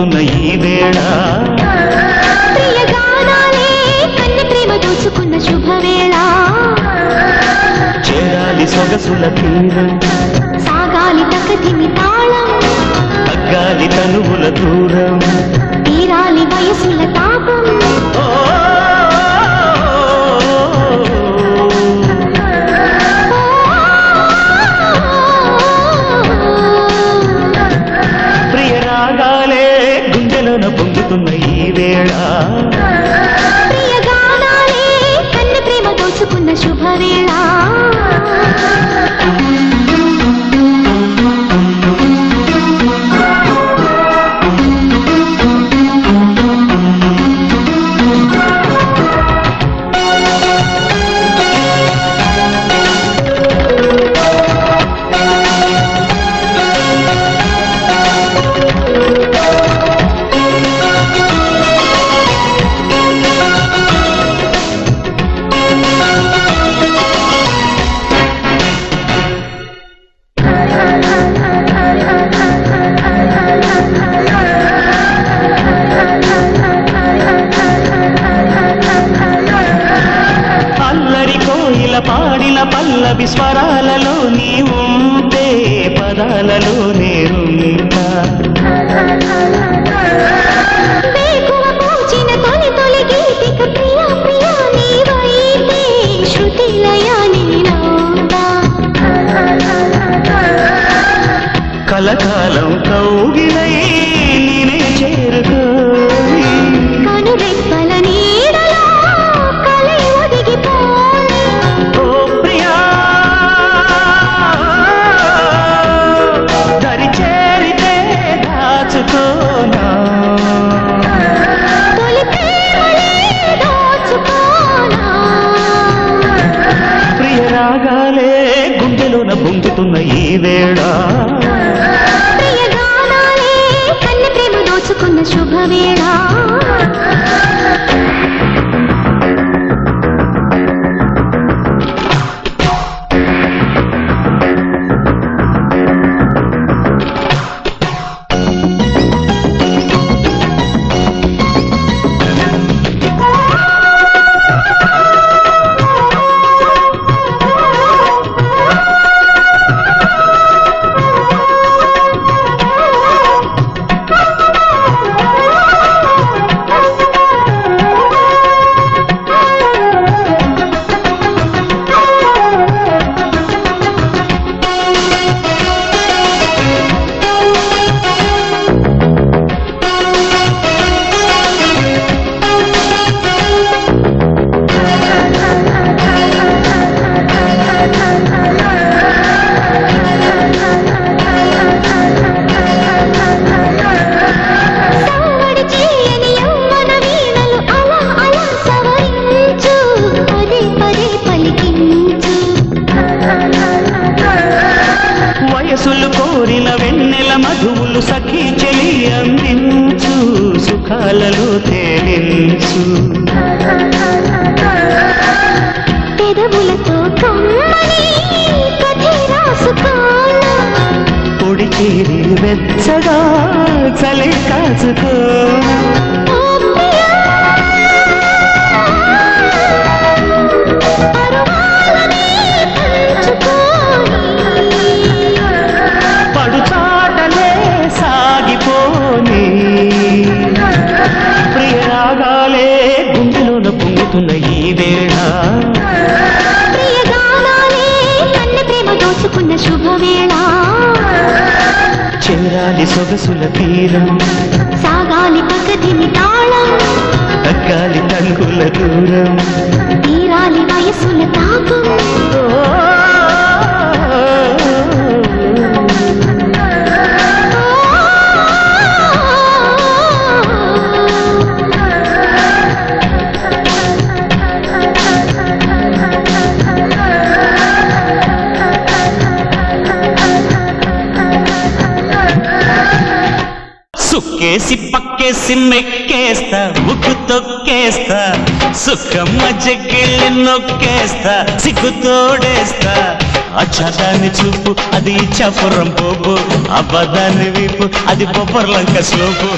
పొంగుతున్న ఈ వేళ ప్రియగానాలే కన్నె ప్రేమ దోచుకున్న శుభవేళ చేరాలి సొగసుల తీరం సాగాలి తకదిమి తాళం తగ్గాలి తనువుల దూరం తీరాలి వయసుల తాపం ప్రియరాగాలే గుండెలోన పొంగుతున్న ఈ వేళ ప్రియగానాలే కన్నె ప్రేమ దోచుకున్న శుభవేళ పాడిన పల్లవి స్వరాలలో నీ ఉంటే పదాలలో నేనుంటా వేకువ పూచిన తొలి తొలి గీతిక ప్రియా ప్రియా నీవైతే శృతి లయ నీనౌతా కలకాలం కౌగిలై నేనే చేరుకోని కనురెప్పల నీడలో కలై ఒదిగిపోని ఓ ప్రియా దరి చేరితే దాచుకోనా తొలి ప్రేమలే దోచుకోనా ప్రియరాగాలే గుండెలోన పొంగుతున్న ఈ వేళ ప్రియగానాలే కన్నె ప్రేమ దోచుకున్న శుభవేళ సవ్వడి చేయని యవ్వన వీణలు అలా అలా సవరించు పదే పదే పలికించు వయసులు కోరిన వెన్నెల మధువులు సఖీ చెలి అందించు సుఖాలలో తేలించు పెదవులతో కమ్మని కథే రాసుకోనా పొడి చేరి వెచ్చగా చలి కాచుకో ఓ ప్రియా పరువాలని పంచుకోని పడుచాటలే సాగిపోని ప్రియరాగాలే గుండెలోన పొంగుతున్న ఈ వేళ ప్రియగానాలే కన్నె ప్రేమ దోచుకున్న శుభవేళ చేరాలి సొగసుల తీరం సాగాలి పకదిమి తాళం తగ్గాలి తంగుల దూరం తీరాలి వయసుల తాపం సుక్కేసి పక్కేసి మెక్కేస్తా ముక్కు తొక్కేస్తా సుక్కమ్మ జగ్గిళ్ళి నొక్కేస్తా సిగ్గు తోడేస్తా అచ్చదాన్ని చూపు అది ఇచ్చాపురం పోపు అబద్ధాన్ని వీపు అది బొబ్బర్లంక స్లోపు